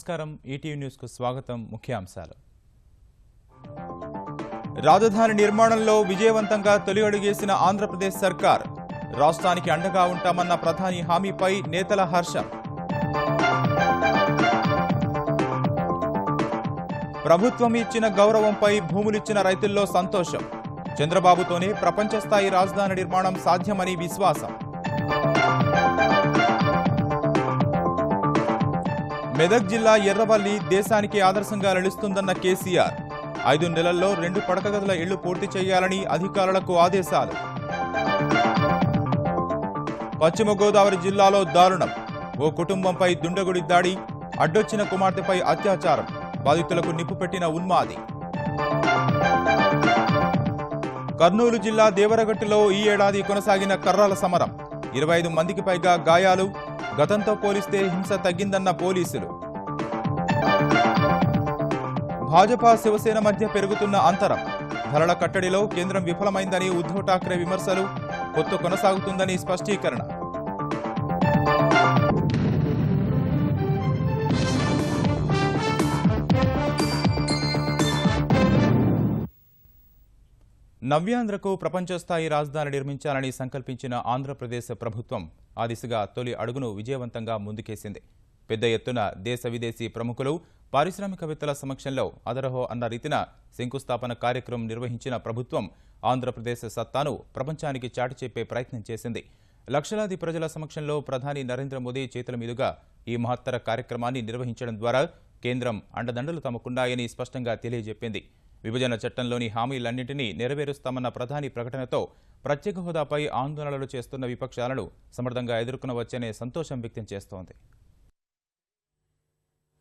నమస్కారం ETV news కు స్వాగతం ముఖ్యాంశాలు రాజధాని నిర్మాణంలో విజయవంతంగా తొలి అడుగేసిన ఆంధ్రప్రదేశ్ సర్కార్ రాష్ట్రానికి అండగా ఉంటామన్న ప్రధాని హామీపై నేతల హర్షం ప్రభుత్వం ఇచ్చిన గౌరవంపై భూములిచ్చిన రైతుల్లో సంతోషం చంద్రబాబుతోనే ప్రపంచ స్థాయి రాజధాని నిర్మాణం సాధ్యమని విశ్వాసం మెదక్ జిల్లా ఎర్రవల్లి దేశానికి ఆదర్శంగా నిలుస్తుందన్న కేసీఆర్ 5 నెలల్లో 2 పడక గదుల ఇళ్లు పూర్తి చేయాలని అధికారులకు ఆదేశాలు పశ్చిమ గోదావరి జిల్లాలో దారుణం ఓ కుటుంబంపై దుండగుడి దాడి అడ్డొచ్చిన కుమార్తెపై అత్యాచారం బాధితులకు నిప్పు పెట్టిన ఉన్మాది కర్నూలు జిల్లా దేవరగట్టులో ఈ ఏడాది కొనసాగిన కర్రల సమరం 25 మందికి పైగా గాయాలు గతంతో పోలిస్తే హింస తగ్గిందన్న పోలీసులు భాజపా శివసేన మధ్య పెరుగుతున్న అంతరం ధరల కట్టడిలో కేంద్రం విఫలమైందని ఉద్ధవ్ ఠాక్రే విమర్శలు పొత్తు కొనసాగుతుందని స్పష్టీకరణ నవ్యాంధ్రకు ప్రపంచ స్థాయి రాజధాని నిర్మించాలని సంకల్పించిన ఆంధ్రప్రదేశ్ ప్రభుత్వం ఆ దిశగా తొలి అడుగును విజయవంతంగా ముందుకేసింది పెద్ద ఎత్తున దేశ విదేశీ ప్రముఖులు పారిశ్రామికవేత్తల సమక్షంలో అదరహో అన్న రీతిన శంకుస్థాపన కార్యక్రమం నిర్వహించిన ప్రభుత్వం ఆంధ్రప్రదేశ్ సత్తాను ప్రపంచానికి చాటి చెప్పే ప్రయత్నం చేసింది లక్షలాది ప్రజల సమక్షంలో ప్రధాని నరేంద్ర మోదీ చేతుల మీదుగా ఈ మహత్తర కార్యక్రమాన్ని నిర్వహించడం ద్వారా కేంద్రం అండదండలు తమకున్నాయని స్పష్టంగా తెలియజెప్పింది విభజన చట్టంలోని హామీలన్నింటినీ నెరవేరుస్తామన్న ప్రధాని ప్రకటనతో ప్రత్యేక హోదాపై ఆందోళనలు చేస్తున్న విపక్షాలను సమర్థంగా ఎదుర్కొనవచ్చనే సంతోషం వ్యక్తం చేస్తోంది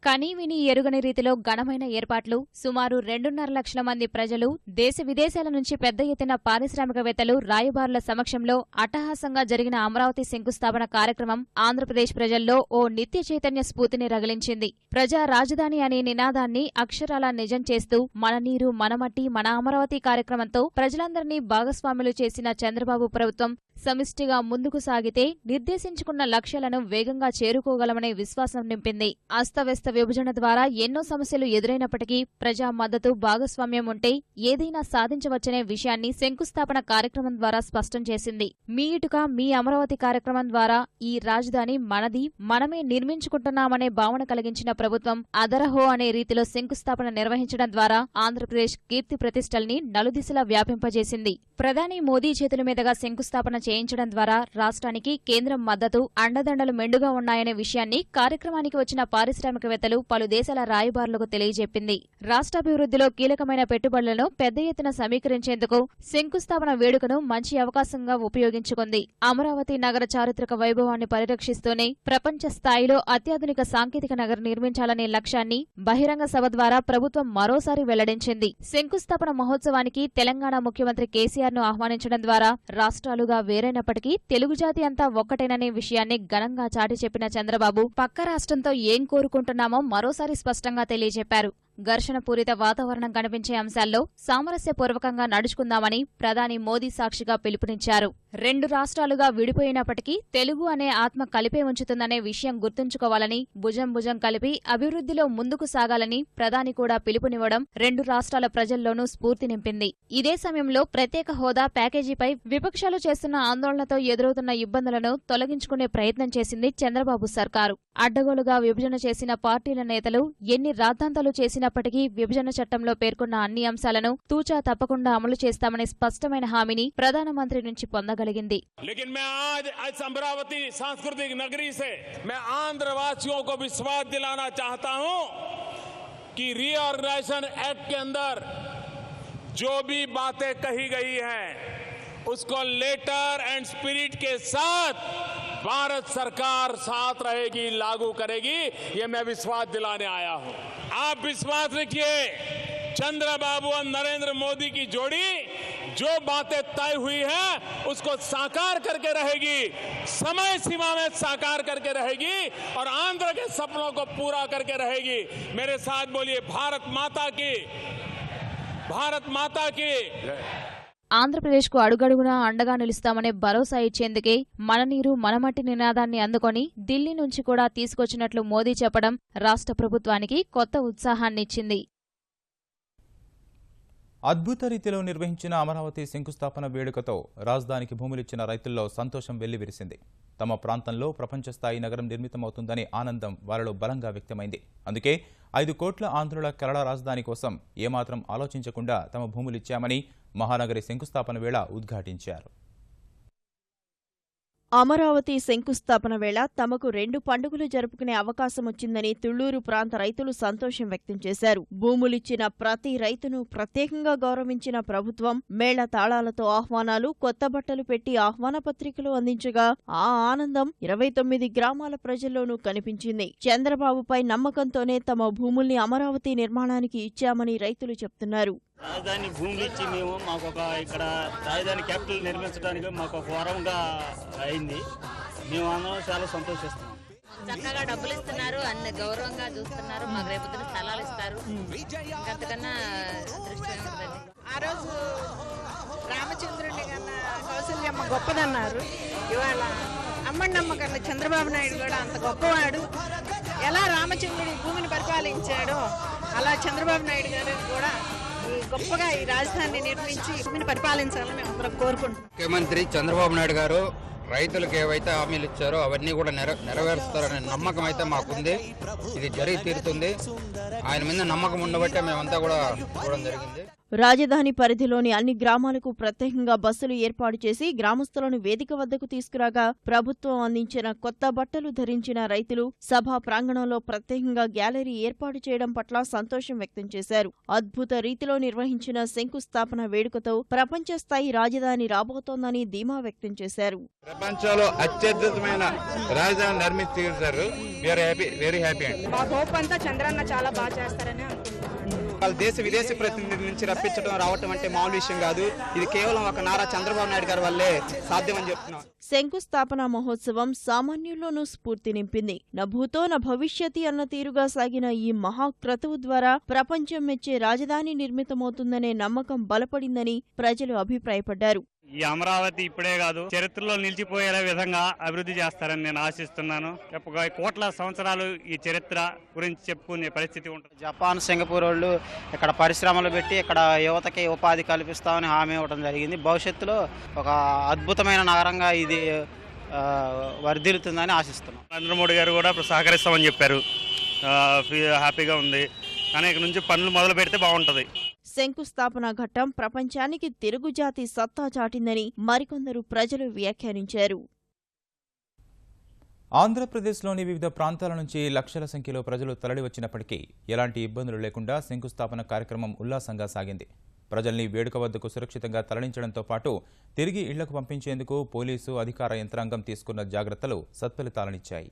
కనీవిని ఎరుగని రీతిలో ఘనమైన ఏర్పాట్లు సుమారు 2.5 లక్షల మంది ప్రజలు దేశ విదేశాల నుంచి పెద్ద ఎత్తున పారిశ్రామికవేత్తలు రాయబారుల సమక్షంలో అట్టహాసంగా జరిగిన అమరావతి శంకుస్థాపన కార్యక్రమం ఆంధ్రప్రదేశ్ ప్రజల్లో ఓ నిత్య చైతన్య స్ఫూర్తిని రగిలించింది ప్రజా రాజధాని అనే నినాదాన్ని అక్షరాలా నిజం చేస్తూ మన నీరు మన మట్టి మన అమరావతి కార్యక్రమంతో ప్రజలందరినీ భాగస్వాములు చేసిన చంద్రబాబు ప్రభుత్వం సమిష్టిగా ముందుకు సాగితే నిర్దేశించుకున్న లక్ష్యాలను వేగంగా చేరుకోగలమనే విశ్వాసం నింపింది అస్తవ్యస్త విభజన ద్వారా ఎన్నో సమస్యలు ఎదురైనప్పటికీ ప్రజా మద్దతు భాగస్వామ్యం ఉంటే ఏదైనా సాధించవచ్చనే విషయాన్ని శంకుస్థాపన కార్యక్రమం ద్వారా స్పష్టం చేసింది మీ ఇటుక మీ అమరావతి కార్యక్రమం ద్వారా ఈ రాజధాని మనది మనమే నిర్మించుకుంటున్నామనే భావన కలిగించిన ప్రభుత్వం అదరహో అనే రీతిలో శంకుస్థాపన నిర్వహించడం ద్వారా ఆంధ్రప్రదేశ్ కీర్తి ప్రతిష్టల్ని నలుదిశలా వ్యాపింపజేసింది ప్రధాని మోదీ చేతుల మీదుగా శంకుస్థాపన చేయించడం ద్వారా రాష్ట్రానికి కేంద్రం మద్దతు అండదండలు మెండుగా ఉన్నాయనే విషయాన్ని కార్యక్రమానికి వచ్చిన పారిశ్రామికవేత్తలు పలు దేశాల రాయబారులకు తెలియజెప్పింది రాష్ట్రాభివృద్ధిలో కీలకమైన పెట్టుబడులను పెద్ద ఎత్తున సమీకరించేందుకు శంకుస్థాపన వేడుకను మంచి అవకాశంగా ఉపయోగించుకుంది అమరావతి నగర చారిత్రక వైభవాన్ని పరిరక్షిస్తూనే ప్రపంచ స్థాయిలో అత్యాధునిక సాంకేతిక నగరం నిర్మించాలనే లక్ష్యాన్ని బహిరంగ సభ ద్వారా ప్రభుత్వం మరోసారి వెల్లడించింది శంకుస్థాపన మహోత్సవానికి తెలంగాణ ముఖ్యమంత్రి కేసీఆర్ ను ఆహ్వానించడం ద్వారా రాష్ట్రాలుగా వేరైనప్పటికీ తెలుగు జాతి అంతా ఒక్కటేననే విషయాన్ని ఘనంగా చాటి చెప్పిన చంద్రబాబు పక్క రాష్ట్రంతో ఏం కోరుకుంటున్నామో మరోసారి స్పష్టంగా తెలియజెప్పారు ఘర్షణపూరిత వాతావరణం కనిపించే అంశాల్లో సామరస్యపూర్వకంగా నడుచుకుందామని ప్రధాని మోదీ సాక్షిగా పిలుపునిచ్చారు 2 రాష్ట్రాలుగా విడిపోయినప్పటికీ తెలుగు అనే ఆత్మ కలిపే ఉంచుతుందనే విషయం గుర్తుంచుకోవాలని భుజం భుజం కలిపి అభివృద్ధిలో ముందుకు సాగాలని ప్రధాని కూడా పిలుపునివ్వడం 2 రాష్ట్రాల ప్రజల్లోనూ స్ఫూర్తి నింపింది ఇదే సమయంలో ప్రత్యేక హోదా ప్యాకేజీపై విపక్షాలు చేస్తున్న ఆందోళనతో ఎదురవుతున్న ఇబ్బందులను తొలగించుకునే ప్రయత్నం చేసింది చంద్రబాబు సర్కారు అడ్డగోలుగా విభజన చేసిన పార్టీల నేతలు ఎన్ని రాద్ధాంతాలు చేసినప్పటికీ విభజన చట్టంలో పేర్కొన్న అన్ని అంశాలను తూచా తప్పకుండా అమలు చేస్తామనే స్పష్టమైన హామీని ప్రధానమంత్రి నుంచి పొందగలిగింది लेकिन मैं आज अमरावती सांस्कृतिक नगरी से मैं आंध्रवासियों को विश्वास दिलाना चाहता हूं कि रीऑर्गेनाइजेशन एक्ट के अंदर जो भी बातें कही गई हैं उसको लेटर एंड स्पिरिट के साथ भारत सरकार साथ रहेगी लागू करेगी ये मैं विश्वास दिलाने आया हूं आप विश्वास रखिए चंद्रबाबू और नरेंद्र मोदी की जोड़ी जो बातें तय हुई है उसको साकार करके रहेगी समय सीमा में साकार करके रहेगी और आंध्र के सपनों को पूरा करके रहेगी मेरे साथ बोलिए भारत माता की ఆంధ్రప్రదేశ్కు అడుగడుగునా అండగా నిలుస్తామనే భరోసా ఇచ్చేందుకే మన నీరు మనమట్టి నినాదాన్ని అందుకొని ఢిల్లీ నుంచి కూడా తీసుకొచ్చినట్లు మోదీ చెప్పడం రాష్ట్ర ప్రభుత్వానికి కొత్త ఉత్సాహాన్నిచ్చింది. అద్భుత రీతిలో నిర్వహించిన అమరావతి శంకుస్థాపన వేడుకతో రాజధానికి భూములిచ్చిన రైతుల్లో సంతోషం వెల్లివిరిసింది. తమ ప్రాంతంలో ప్రపంచ స్థాయి నగరం నిర్మితమవుతుందనే ఆనందం వారిలో బలంగా వ్యక్తమైంది. అందుకే 5 కోట్ల ఆంధ్రుల కలల రాజధాని కోసం ఏమాత్రం ఆలోచించకుండా తమ భూములిచ్చామని మహానగరి శంకుస్థాపన వేళ ఉద్ఘాటించారు. అమరావతి శంకుస్థాపన వేళ తమకు 2 పండుగలు జరుపుకునే అవకాశం వచ్చిందని తుళ్లూరు ప్రాంత రైతులు సంతోషం వ్యక్తం చేశారు. భూములిచ్చిన ప్రతి రైతును ప్రత్యేకంగా గౌరవించిన ప్రభుత్వం మేళ తాళాలతో ఆహ్వానాలు, కొత్త బట్టలు పెట్టి ఆహ్వాన పత్రికలు అందించగా ఆ ఆనందం 29 గ్రామాల ప్రజల్లోనూ కనిపించింది. చంద్రబాబుపై నమ్మకంతోనే తమ భూముల్ని అమరావతి నిర్మాణానికి ఇచ్చామని రైతులు చెప్తున్నారు. రాజధాని భూములు ఇచ్చి మేము మాకు ఇక్కడ రాజధాని క్యాపిటల్ నిర్మించడానికి మాకు వరంగా అయింది. మేము అందరం చాలా సంతోషిస్తున్నాం. చక్కగా డబ్బులు ఇస్తున్నారు, అన్ని గౌరవంగా చూస్తున్నారు, మాకు రేపు స్థలాలు ఇస్తారు. అంతకన్నా ఆ రోజు రామచంద్రుని కన్నా కౌసల్యమ్మ గొప్పదన్నారు. ఇవాళ అమ్మన్నమ్మ కన్నా చంద్రబాబు నాయుడు కూడా అంత గొప్పవాడు. ఎలా రామచంద్రుడి భూమిని పరిపాలించాడో అలా చంద్రబాబు నాయుడు గారు కూడా గొప్పగా ఈ రాజధానిని నిర్మించి భూమిని పరిపాలించాలని మేము అందరం కోరుకుంటున్నాం. ముఖ్యమంత్రి చంద్రబాబు నాయుడు గారు రైతులకు ఏవైతే హామీలు ఇచ్చారో అవన్నీ కూడా నెరవేరుస్తారనే నమ్మకం అయితే మాకుంది. ఇది జరిగి తీరుతుంది. ఆయన మీద నమ్మకం ఉండబట్టే మేమంతా కూడా చూడడం జరిగింది. రాజధాని పరిధిలోని అన్ని గ్రామాలకు ప్రత్యేకంగా బస్సులు ఏర్పాటు చేసి గ్రామస్తులను వేదిక వద్దకు తీసుకురాగా ప్రభుత్వం అందించిన కొత్త బట్టలు ధరించిన రైతులు సభా ప్రాంగణంలో ప్రత్యేకంగా గ్యాలరీ ఏర్పాటు చేయడం పట్ల సంతోషం వ్యక్తం చేశారు. అద్భుత రీతిలో నిర్వహించిన శంకుస్థాపన వేడుకతో ప్రపంచ స్థాయి రాజధాని రాబోతోందని ధీమా వ్యక్తం చేశారు. ప్రపంచంలో అత్యద్భుతమైన రాజధాని నిర్మించి తీర్చారు. వెరీ హ్యాపీ అండి. మా హోప్ అంతా చంద్రన్న చాలా బాగా చేస్తారని అనుకుంటున్నాను. వాళ్ళు దేశ విదేశీ ప్రతినిధుల నుంచి రప్పించడం రావటం అంటే మామూలు విషయం కాదు. ఇది కేవలం ఒక నారా చంద్రబాబు నాయుడు గారి వల్లే సాధ్యమని చెప్తున్నాం. శంకుస్థాపన మహోత్సవం సామాన్యుల్లోనూ స్ఫూర్తి నింపింది. నభూతో న భవిష్యతి అన్న తీరుగా సాగిన ఈ మహాక్రతువు ద్వారా ప్రపంచం మెచ్చే రాజధాని నిర్మితమవుతుందనే నమ్మకం బలపడిందని ప్రజలు అభిప్రాయపడ్డారు. ఈ అమరావతి ఇప్పుడే కాదు, చరిత్రలో నిలిచిపోయే విధంగా అభివృద్ధి చేస్తారని నేను ఆశిస్తున్నాను. కోట్ల సంవత్సరాలు ఈ చరిత్ర గురించి చెప్పుకునే పరిస్థితి ఉంటుంది. జపాన్, సింగపూర్ వాళ్ళు ఇక్కడ పరిశ్రమలు పెట్టి ఇక్కడ యువతకి ఉపాధి కల్పిస్తామని హామీ ఇవ్వడం జరిగింది. భవిష్యత్తులో ఒక అద్భుతమైన నగరంగా ఇది వర్ధిల్లుతుందని ఆశిస్తున్నాం. నరేంద్ర మోడీ గారు కూడా సహకరిస్తామని చెప్పారు. హ్యాపీగా ఉంది. కానీ ఇక్కడ నుంచి పనులు మొదలు పెడితే బాగుంటుంది. శంకుస్థాపన ఘట్టం ప్రపంచానికి తిరుగుజాతి సత్తా చాటిందని మరికొందరు ప్రజలు వ్యాఖ్యానించారు. ఆంధ్రప్రదేశ్లోని వివిధ ప్రాంతాల నుంచి లక్షల సంఖ్యలో ప్రజలు తరలివచ్చినప్పటికీ ఎలాంటి ఇబ్బందులు లేకుండా శంకుస్థాపన కార్యక్రమం ఉల్లాసంగా సాగింది. ప్రజల్ని వేడుక వద్దకు సురక్షితంగా తరలించడంతో పాటు తిరిగి ఇళ్లకు పంపించేందుకు పోలీసు అధికార యంత్రాంగం తీసుకున్న జాగ్రత్తలు సత్ఫలితాలనిచ్చాయి.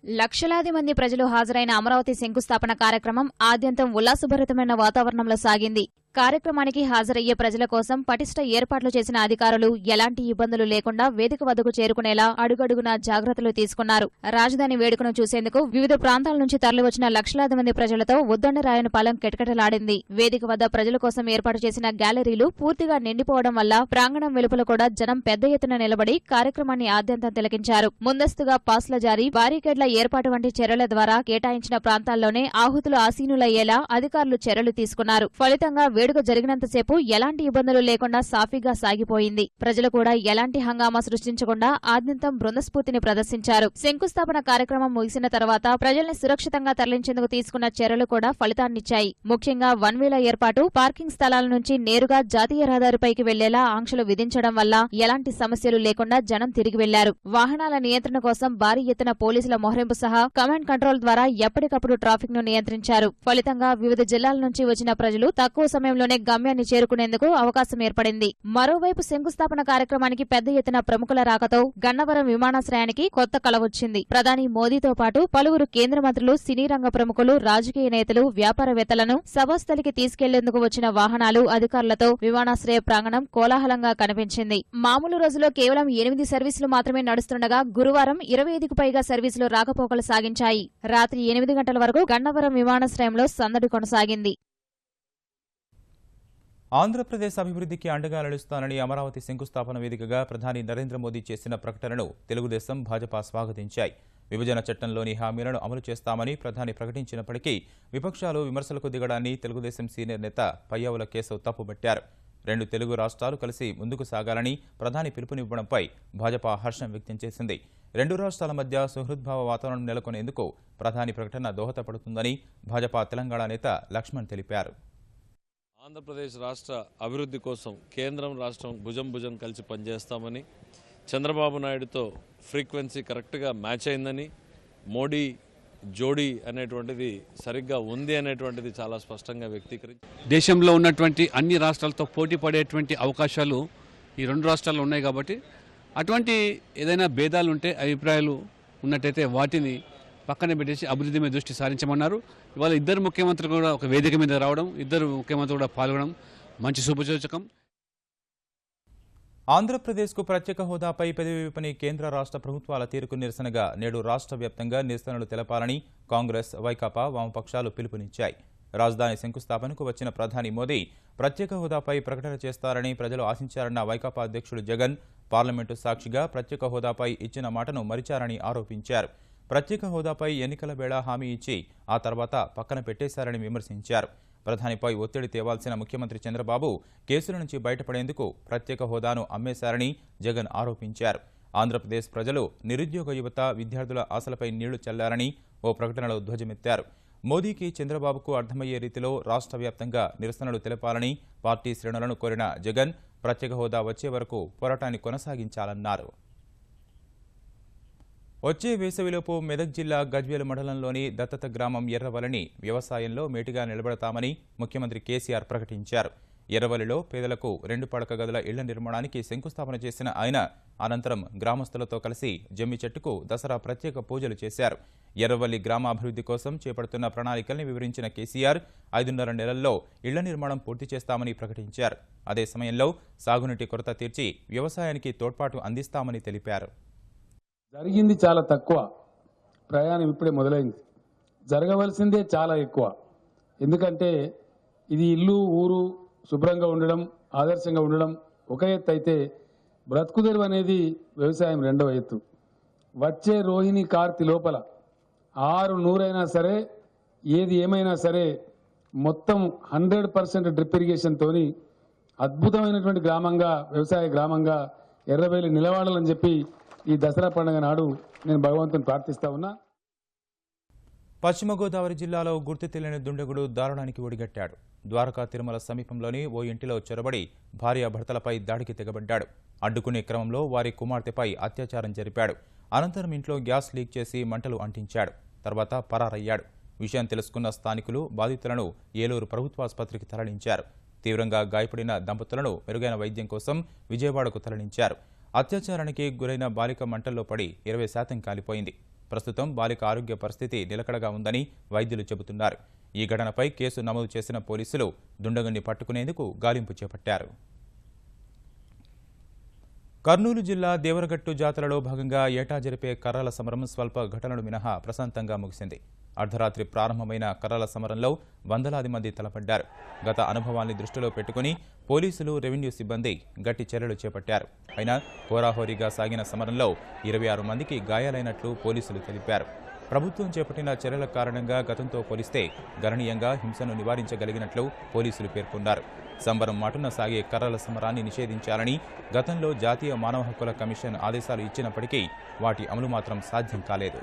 లక్షలాది మంది ప్రజలు హాజరైన అమరావతి శంకుస్థాపన కార్యక్రమం ఆద్యంతం ఉల్లాసభరితమైన వాతావరణంలో సాగింది. కార్యక్రమానికి హాజరయ్యే ప్రజల కోసం పటిష్ట ఏర్పాట్లు చేసిన అధికారులు ఎలాంటి ఇబ్బందులు లేకుండా వేదిక వద్దకు చేరుకునేలా అడుగడుగునా జాగ్రత్తలు తీసుకున్నారు. రాజధాని వేడుకను చూసేందుకు వివిధ ప్రాంతాల నుంచి తరలివచ్చిన లక్షలాది మంది ప్రజలతో ఉద్దండరాయనపాలెం కిటకిటలాడింది. వేదిక వద్ద ప్రజల కోసం ఏర్పాటు చేసిన గ్యాలరీలు పూర్తిగా నిండిపోవడం వల్ల ప్రాంగణం వెలుపల కూడా జనం పెద్ద ఎత్తున నిలబడి కార్యక్రమాన్ని ఆద్యంతం తిలకించారు. ముందస్తుగా పాస్ల జారీ, బారికేడ్ల ఏర్పాటు వంటి చర్యల ద్వారా కేటాయించిన ప్రాంతాల్లోనే ఆహుతులు ఆసీనులయ్యేలా అధికారులు చర్యలు తీసుకున్నారు. ఫలితంగా వేడుక జరిగినంతసేపు ఎలాంటి ఇబ్బందులు లేకుండా సాఫీగా సాగిపోయింది. ప్రజలు కూడా ఎలాంటి హంగామా సృష్టించకుండా ఆద్యంతం బృందస్ఫూర్తిని ప్రదర్శించారు. శంకుస్థాపన కార్యక్రమం ముగిసిన తర్వాత ప్రజల్ని సురక్షితంగా తరలించేందుకు తీసుకున్న చర్యలు కూడా ఫలితాన్నిచ్చాయి. ముఖ్యంగా వన్ వేల ఏర్పాటు, పార్కింగ్ స్థలాల నుంచి నేరుగా జాతీయ రహదారిపైకి వెళ్లేలా ఆంక్షలు విధించడం వల్ల ఎలాంటి సమస్యలు లేకుండా జనం తిరిగి వెళ్లారు. వాహనాల నియంత్రణ కోసం భారీ ఎత్తున పోలీసుల మోహరింపు సహా కమాండ్ కంట్రోల్ ద్వారా ఎప్పటికప్పుడు ట్రాఫిక్ ను నియంత్రించారు. ఫలితంగా వివిధ జిల్లాల నుంచి వచ్చిన ప్రజలు తక్కువ సమయంలోనే గమ్యాన్ని చేరుకునేందుకు అవకాశం ఏర్పడింది. మరోవైపు శంకుస్థాపన కార్యక్రమానికి పెద్ద ఎత్తున ప్రముఖుల రాకతో గన్నవరం విమానాశ్రయానికి కొత్త కళ వచ్చింది. ప్రధాని మోదీతో పాటు పలువురు కేంద్ర మంత్రులు, సినీ రంగ ప్రముఖులు, రాజకీయ నేతలు, వ్యాపారవేత్తలను సభాస్థలికి తీసుకెళ్లేందుకు వచ్చిన వాహనాలు, అధికారులతో విమానాశ్రయ ప్రాంగణం కోలాహలంగా కనిపించింది. మామూలు రోజుల్లో కేవలం 8 సర్వీసులు మాత్రమే నడుస్తుండగా గురువారం 25కు పైగా సర్వీసులు రాకపోకలు సాగించాయి. రాత్రి 8 గంటల వరకు గన్నవరం విమానాశ్రయంలో సందడి కొనసాగింది. ఆంధ్రప్రదేశ్ అభివృద్ధికి అండగా నిలుస్తానని అమరావతి శంకుస్థాపన వేదికగా ప్రధాని నరేంద్ర మోదీ చేసిన ప్రకటనను తెలుగుదేశం, భాజపా స్వాగతించాయి. విభజన చట్టంలోని హామీలను అమలు చేస్తామని ప్రధాని ప్రకటించినప్పటికీ విపక్షాలు విమర్శలకు దిగడాన్ని తెలుగుదేశం సీనియర్ నేత పయ్యావుల కేశవ్ తప్పుబట్టారు. 2 తెలుగు రాష్ట్రాలు కలిసి ముందుకు సాగాలని ప్రధాని పిలుపునివ్వడంపై భాజపా హర్షం వ్యక్తం చేసింది. 2 రాష్ట్రాల మధ్య సుహృద్భావ వాతావరణం నెలకొనేందుకు ప్రధాని ప్రకటన దోహదపడుతుందని భాజపా తెలంగాణ నేత లక్ష్మణ్ తెలిపారు. ఆంధ్రప్రదేశ్ రాష్ట్ర అభివృద్ధి కోసం కేంద్రం, రాష్ట్రం భుజం కలిసి పనిచేస్తామని, చంద్రబాబు నాయుడుతో ఫ్రీక్వెన్సీ కరెక్ట్గా మ్యాచ్ అయిందని, మోడీ జోడీ అనేటువంటిది సరిగ్గా ఉంది అనేటువంటిది చాలా స్పష్టంగా వ్యక్తీకరించి దేశంలో ఉన్నటువంటి అన్ని రాష్ట్రాలతో పోటీ పడేటువంటి అవకాశాలు ఈ 2 రాష్ట్రాల్లో ఉన్నాయి. కాబట్టి అటువంటి ఏదైనా భేదాలు ఉంటే, అభిప్రాయాలు ఉన్నట్టయితే వాటిని పక్కన పెట్టేసి అభివృద్ధి మీద దృష్టి సారించమన్నారు. ఇవాళ 2 ముఖ్యమంత్రులు కూడా ఒక వేదిక మీద రావడం, 2 ముఖ్యమంత్రులు కూడా పాల్గొనడం మంచి శుభసూచకం. ఆంధ్రప్రదేశ్కు ప్రత్యేక హోదాపై పెదవి విప్పని కేంద్ర రాష్ట్ర ప్రభుత్వాల తీరుకు నిరసనగా నేడు రాష్ట్ర వ్యాప్తంగా నిరసనలు తెలపాలని కాంగ్రెస్, వైకాపా, వామపక్షాలు పిలుపునిచ్చాయి. రాజధాని శంకుస్థాపనకు వచ్చిన ప్రధాని మోదీ ప్రత్యేక హోదాపై ప్రకటన చేస్తారని ప్రజలు ఆశించారన్న వైకాపా అధ్యక్షుడు జగన్ పార్లమెంటు సాక్షిగా ప్రత్యేక హోదాపై ఇచ్చిన మాటను మరిచారని ఆరోపించారు. ప్రత్యేక హోదాపై ఎన్నికల వేళ హామీ ఇచ్చి ఆ తర్వాత పక్కన పెట్టేశారని విమర్శించారు. ప్రధానిపై ఒత్తిడి తేవాల్సిన ముఖ్యమంత్రి చంద్రబాబు కేసుల నుంచి బయటపడేందుకు ప్రత్యేక హోదాను అమ్మేశారని జగన్ ఆరోపించారు. ఆంధ్రప్రదేశ్ ప్రజలు, నిరుద్యోగ యువత, విద్యార్థుల ఆశలపై నీళ్లు చల్లారని ఓ ప్రకటనలో ధ్వజమెత్తారు. మోదీకి, చంద్రబాబుకు అర్థమయ్యే రీతిలో రాష్ట్ర వ్యాప్తంగా నిరసనలు తెలపాలని పార్టీ శ్రేణులను కోరిన జగన్ ప్రత్యేక హోదా వచ్చే వరకు పోరాటాన్ని కొనసాగించాలన్నారు. వచ్చే వేసవిలోపు మెదక్ జిల్లా గజ్వేల్ మండలంలోని దత్తత గ్రామం ఎర్రవల్లిని వ్యవసాయంలో మేటిగా నిలబెడతామని ముఖ్యమంత్రి కేసీఆర్ ప్రకటించారు. ఎర్రవల్లిలో పేదలకు 2 పడక గదుల ఇళ్ల నిర్మాణానికి శంకుస్థాపన చేసిన ఆయన అనంతరం గ్రామస్తులతో కలిసి జమ్మి చెట్టుకు దసరా ప్రత్యేక పూజలు చేశారు. ఎర్రవల్లి గ్రామాభివృద్ధి కోసం చేపడుతున్న ప్రణాళికల్ని వివరించిన కేసీఆర్ 5.5 నెలల్లో ఇళ్ల నిర్మాణం పూర్తి చేస్తామని ప్రకటించారు. అదే సమయంలో సాగునీటి కొరత తీర్చి వ్యవసాయానికి తోడ్పాటు అందిస్తామని తెలిపారు. జరిగింది చాలా తక్కువ, ప్రయాణం ఇప్పుడే మొదలైంది. జరగవలసిందే చాలా ఎక్కువ. ఎందుకంటే ఇది ఇల్లు, ఊరు శుభ్రంగా ఉండడం, ఆదర్శంగా ఉండడం ఒక ఎత్తు అయితే, బ్రతుకుదెరువు అనేది వ్యవసాయం 2వ ఎత్తు. వచ్చే రోహిణి కార్తి లోపల 600 అయినా సరే, ఏది ఏమైనా సరే, మొత్తం 100% డ్రిప్ ఇరిగేషన్తోని అద్భుతమైనటువంటి గ్రామంగా, వ్యవసాయ గ్రామంగా ఎర్రవెల్లి నిలవాడాలని చెప్పి ఈ దసరా పండుగ నాడు నేను భగవంతుని ప్రార్థిస్తా ఉన్నా. పశ్చిమ గోదావరి జిల్లాలో గుర్తు తెలియని దుండగుడు దారుణానికి ఒడిగట్టాడు. ద్వారకా తిరుమల సమీపంలోని ఓ ఇంటిలో చొరబడి భార్యాభర్తలపై దాడికి తెగబడ్డాడు. అడ్డుకునే క్రమంలో వారి కుమార్తెపై అత్యాచారం జరిపాడు. అనంతరం ఇంట్లో గ్యాస్ లీక్ చేసి మంటలు అంటించాడు. తర్వాత పరారయ్యాడు. విషయం తెలుసుకున్న స్థానికులు బాధితులను ఏలూరు ప్రభుత్వాసుపత్రికి తరలించారు. తీవ్రంగా గాయపడిన దంపతులను మెరుగైన వైద్యం కోసం విజయవాడకు తరలించారు. అత్యాచారానికి గురైన బాలిక మంటల్లో పడి 20% కాలిపోయింది. ప్రస్తుతం బాలిక ఆరోగ్య పరిస్థితి నిలకడగా ఉందని వైద్యులు చెబుతున్నారు. ఈ ఘటనపై కేసు నమోదు చేసిన పోలీసులు దుండగుణ్ణి పట్టుకునేందుకు గాలింపు చేపట్టారు. కర్నూలు జిల్లా దేవరగట్టు జాతరలో భాగంగా ఏటా జరిపే కర్రల సమరం స్వల్ప ఘటనలు మినహా ప్రశాంతంగా ముగిసింది. అర్ధరాత్రి ప్రారంభమైన కర్రల సమరంలో వందలాది మంది తలపడ్డారు. గత అనుభవాన్ని దృష్టిలో పెట్టుకుని పోలీసులు, రెవెన్యూ సిబ్బంది గట్టి చర్యలు చేపట్టారు. అయినా హోరాహోరీగా సాగిన సమరంలో 26 మందికి గాయాలైనట్లు పోలీసులు తెలిపారు. ప్రభుత్వం చేపట్టిన చర్యల కారణంగా గతంతో పోలిస్తే గణనీయంగా హింసను నివారించగలిగినట్లు పోలీసులు పేర్కొన్నారు. సంబరం మాటున సాగే కర్రల సమరాన్ని నిషేధించాలని గతంలో జాతీయ మానవ హక్కుల కమిషన్ ఆదేశాలు ఇచ్చినప్పటికీ వాటి అమలు మాత్రం సాధ్యం కాలేదు.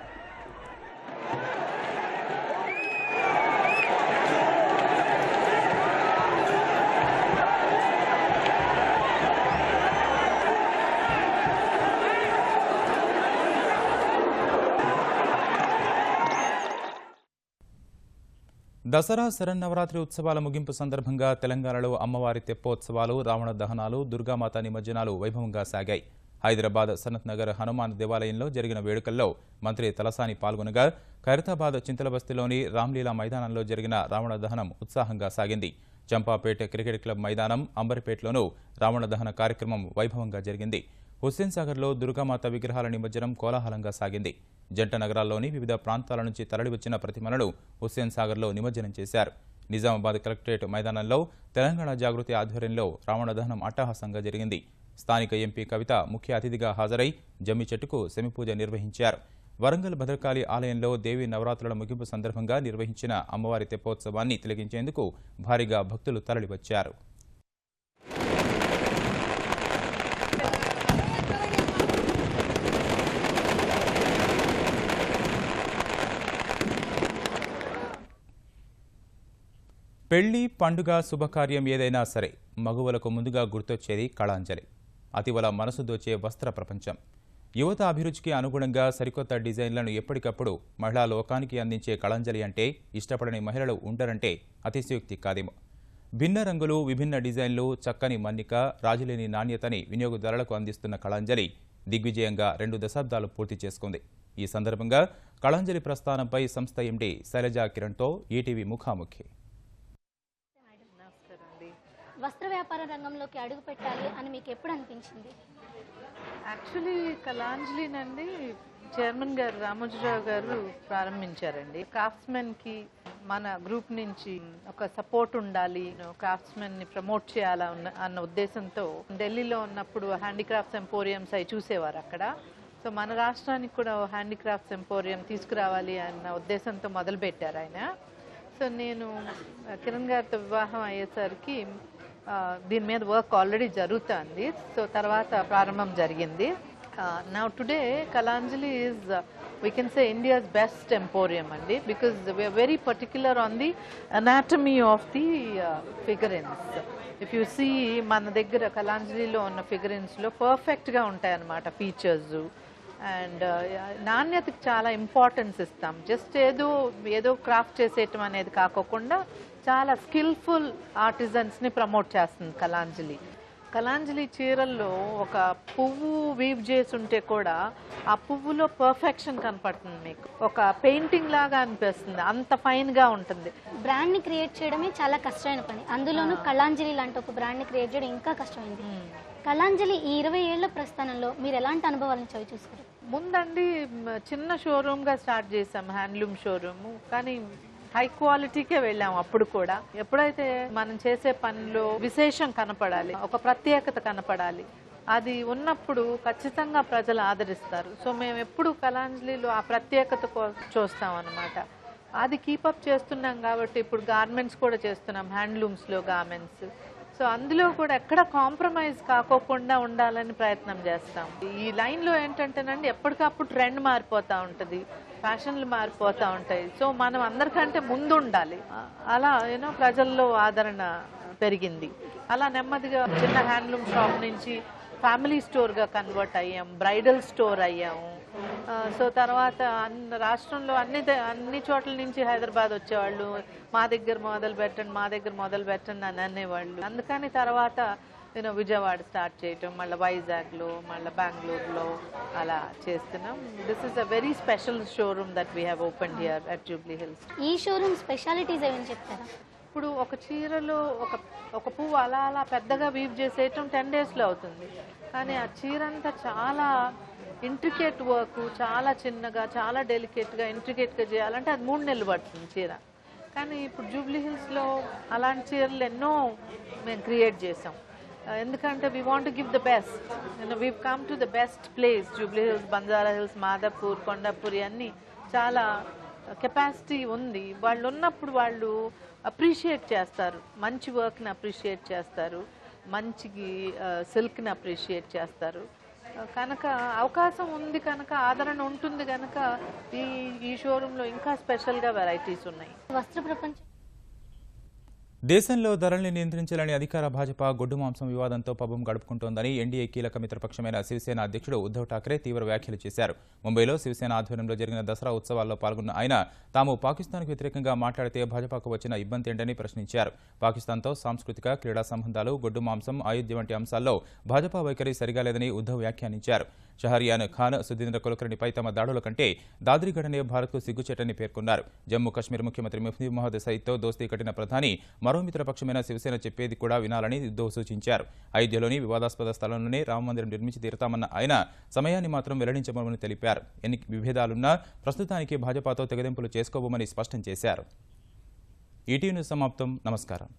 దసరా శరన్నవరాత్రి ఉత్సవాల ముగింపు సందర్భంగా తెలంగాణలో అమ్మవారి తెప్పోత్సవాలు, రావణ దహనాలు, దుర్గామాత నిమజ్జనాలు వైభవంగా సాగాయి. హైదరాబాద్ సనత్ నగర్ హనుమాన్ దేవాలయంలో జరిగిన వేడుకల్లో మంత్రి తలసాని పాల్గొనగా, ఖైరతాబాద్ చింతలబస్తీలోని రామ్లీలా మైదానంలో జరిగిన రావణ దహనం ఉత్సాహంగా సాగింది. చంపాపేట క్రికెట్ క్లబ్ మైదానం, అంబర్పేటలోనూ రావణ దహన కార్యక్రమం వైభవంగా జరిగింది. హుస్సేన్ సాగర్లో దుర్గామాత విగ్రహాల నిమజ్జనం కోలాహలంగా సాగింది. జంట నగరాల్లోని వివిధ ప్రాంతాల నుంచి తరలివచ్చిన ప్రతిమలను హుస్సేన్ సాగర్లో నిమజ్జనం చేశారు. నిజామాబాద్ కలెక్టరేట్ మైదానంలో తెలంగాణ జాగృతి ఆధ్వర్యంలో రావణ దహనం అట్టహాసంగా జరిగింది. స్థానిక ఎంపీ కవిత ముఖ్య అతిథిగా హాజరై జమ్మి చెట్టుకు సెమిపూజ నిర్వహించారు. వరంగల్ భద్రకాళి ఆలయంలో దేవీ నవరాత్రుల ముగింపు సందర్భంగా నిర్వహించిన అమ్మవారి తెప్పోత్సవాన్ని తిలకించేందుకు భారీగా భక్తులు తరలివచ్చారు. పెళ్లి, పండుగ, శుభకార్యం ఏదైనా సరే మగువలకు ముందుగా గుర్తొచ్చేది కళాంజలి. అతివల మనసు దోచే వస్త్ర ప్రపంచం. యువత అభిరుచికి అనుగుణంగా సరికొత్త డిజైన్లను ఎప్పటికప్పుడు మహిళా లోకానికి అందించే కళాంజలి అంటే ఇష్టపడని మహిళలు ఉండరంటే అతిశయోక్తి కాదేమో. భిన్న రంగులు, విభిన్న డిజైన్లు, చక్కని మన్నిక, రాజులేని నాణ్యతని వినియోగదారులకు అందిస్తున్న కళాంజలి దిగ్విజయంగా 2 దశాబ్దాలు పూర్తి చేసుకుంది. ఈ సందర్భంగా కళాంజలి ప్రస్థానంపై సంస్థ ఎండీ శైలజా కిరణ్తో ఈటీవీ ముఖాముఖి. వస్త్ర వ్యాపార రంగంలోకి అడుగు పెట్టాలి అని మీకు ఎప్పుడు అనిపించింది? యాక్చువల్లీ కళాంజలినండి చైర్మన్ గారు రామోజీరావు గారు ప్రారంభించారండి. క్రాఫ్ట్స్మెన్కి మన గ్రూప్ నుంచి ఒక సపోర్ట్ ఉండాలి, క్రాఫ్ట్స్మెన్ని ప్రమోట్ చేయాలా అన్న ఉద్దేశంతో ఢిల్లీలో ఉన్నప్పుడు హ్యాండీక్రాఫ్ట్స్ ఎంపోరియంస్ అవి చూసేవారు అక్కడ. సో మన రాష్ట్రానికి కూడా హ్యాండీక్రాఫ్ట్స్ ఎంపోరియం తీసుకురావాలి అన్న ఉద్దేశంతో మొదలుపెట్టారు ఆయన. సో నేను కిరణ్ గారితో వివాహం అయ్యేసరికి దీని మీద వర్క్ ఆల్రెడీ జరుగుతుంది. సో తర్వాత ప్రారంభం జరిగింది. Now today Kalanjali is we can say India's best emporium andi, because we are very particular on the anatomy of the figurines. If you see మన దగ్గర కళాంజలిలో ఉన్న ఫిగరిన్స్లో పర్ఫెక్ట్గా ఉంటాయి అన్నమాట ఫీచర్స్. అండ్ నాణ్యతకి చాలా ఇంపార్టెన్స్ ఇస్తాం. జస్ట్ ఏదో క్రాఫ్ట్ చేసేయటం అనేది కాకోకుండా చాలా స్కిల్ఫుల్ ఆర్టిజన్స్ని ప్రమోట్ చేస్తుంది కళాంజలి. కళాంజలి చీరల్లో ఒక పువ్వు వీవ్ చేసి ఉంటే కూడా ఆ పువ్వులో పర్ఫెక్షన్ కనపడుతుంది, మీకు ఒక పెయింటింగ్ లాగా అనిపిస్తుంది, అంత ఫైన్గా ఉంటుంది. బ్రాండ్ని క్రియేట్ చేయడమే చాలా కష్టమైన పని, అందులోనూ కళాంజలి లాంటి ఒక బ్రాండ్ని క్రియేట్ చేయడం ఇంకా కష్టమైంది. కళాంజలి ఈ 20 ఏళ్ల ప్రస్థానంలో మీరు ఎలాంటి అనుభవాలను చవి చూసారు? ముందండి చిన్న షోరూమ్గా స్టార్ట్ చేసాం, హ్యాండ్లూమ్ షోరూము. కానీ హై క్వాలిటీకే వెళ్ళాము అప్పుడు కూడా. ఎప్పుడైతే మనం చేసే పనిలో విశేషం కనపడాలి, ఒక ప్రత్యేకత కనపడాలి, అది ఉన్నప్పుడు ఖచ్చితంగా ప్రజలు ఆదరిస్తారు. సో మేము ఎప్పుడు కళాంజలిలో ఆ ప్రత్యేకత చూస్తాం అన్నమాట. అది కీపప్ చేస్తున్నాం కాబట్టి ఇప్పుడు గార్మెంట్స్ కూడా చేస్తున్నాం, హ్యాండ్లూమ్స్లో గార్మెంట్స్. సో అందులో కూడా ఎక్కడ కాంప్రమైజ్ కాకోకుండా ఉండాలని ప్రయత్నం చేస్తాం. ఈ లైన్లో ఏంటంటేనండి ఎప్పటికప్పుడు ట్రెండ్ మారిపోతూ ఉంటుంది, ఫ్యాషన్లు మారిపోతూ ఉంటాయి. సో మనం అందరికంటే ముందు ఉండాలి. అలా ప్రజల్లో ఆదరణ పెరిగింది. అలా నెమ్మదిగా చిన్న హ్యాండ్లూమ్ షాప్ నుంచి ఫ్యామిలీ స్టోర్గా కన్వర్ట్ అయ్యాం, బ్రైడల్ స్టోర్ అయ్యాము. సో తర్వాత రాష్ట్రంలో అన్ని చోట్ల నుంచి హైదరాబాద్ వచ్చేవాళ్ళు, మా దగ్గర మొదలు పెట్టండి అని అనేవాళ్ళు. అందుకని తర్వాత విజయవాడ స్టార్ట్ చేయటం, మళ్ళీ వైజాగ్లో, మళ్ళీ బెంగళూరులో అలా చేస్తున్నాం. This is a very special showroom that we have open here at Jubilee hills. ఈ షోరూమ్ స్పెషాలిటీస్ ఏమని చెప్తారా? ఇప్పుడు ఒక చీరలో ఒక పువ్వు అలా అలా పెద్దగా వీవ్ చేసేయటం 10 డేస్లో అవుతుంది. కానీ ఆ చీర అంతా చాలా ఇంట్రికేట్ వర్క్, చాలా చిన్నగా, చాలా డెలికేట్గా, ఇంట్రికేట్గా చేయాలంటే అది 3 నెలలు పడుతుంది చీర. కానీ ఇప్పుడు జూబ్లీ హిల్స్లో అలాంటి చీరలు ఎన్నో మేము క్రియేట్ చేసాం. ఎందుకంటే we want to give the best. We've come to the best place. Jubilee Hills, Banjara Hills, Madhapur, కొండాపూరి అన్నీ చాలా కెపాసిటీ ఉంది. వాళ్ళు ఉన్నప్పుడు వాళ్ళు అప్రిషియేట్ చేస్తారు, మంచి వర్క్ని అప్రిషియేట్ చేస్తారు, మంచి సిల్క్ని అప్రిషియేట్ చేస్తారు. కనుక అవకాశం ఉంది కనుక, ఆదరణ ఉంటుంది కనుక ఈ షోరూంలో ఇంకా స్పెషల్గా వెరైటీస్ ఉన్నాయి. వస్త్ర ప్రపంచం దేశంలో ధరల్ని నియంత్రించాలని అధికార భాజపా గొడ్డు మాంసం వివాదంతో పబ్బం గడుపుకుంటోందని ఎన్డీఏ కీలక మిత్రపక్షమైన శివసేన అధ్యక్షుడు ఉద్ధవ్ ఠాక్రే తీవ్ర వ్యాఖ్యలు చేశారు. ముంబైలో శివసేన ఆధ్వర్యంలో జరిగిన దసరా ఉత్సవాల్లో పాల్గొన్న ఆయన తాము పాకిస్తాన్కు వ్యతిరేకంగా మాట్లాడితే భాజపాకు వచ్చిన ఇబ్బంది ఏంటని ప్రశ్నించారు. పాకిస్తాన్తో సాంస్కృతిక, క్రీడా సంబంధాలు, గొడ్డు మాంసం, అయోధ్య వంటి అంశాల్లో భాజపా వైఖరి సరిగా లేదని ఉద్ధవ్ వ్యాఖ్యానించారు. షహరియార్ ఖాన్, సుధీంద్ర కులకర్ణిపై తమ దాడుల కంటే దాద్రి ఘటనే భారత్కు సిగ్గుచేటని పేర్కొన్నారు. జమ్మూ కశ్మీర్ ముఖ్యమంత్రి ముఫ్తీ మహమ్మద్ సయీద్తో దోస్తీ కట్టిన ప్రధాని మరో మిత్రపక్షమైన శివసేన చెప్పేది కూడా వినాలని ఉద్ధవ్ సూచించారు. అయోధ్యలోని వివాదాస్పద స్థలంలోనే రామమందిరం నిర్మించి తీరుతామన్న ఆయన సమయాన్ని మాత్రం వెల్లడించమని తెలిపారు. ఎన్ని విభేదాలున్నా ప్రస్తుతానికి భాజపాతో తెగదెంపులు చేసుకోబోమని స్పష్టం చేశారు. ఈటీవీ న్యూస్ సమాప్తం. నమస్కారం.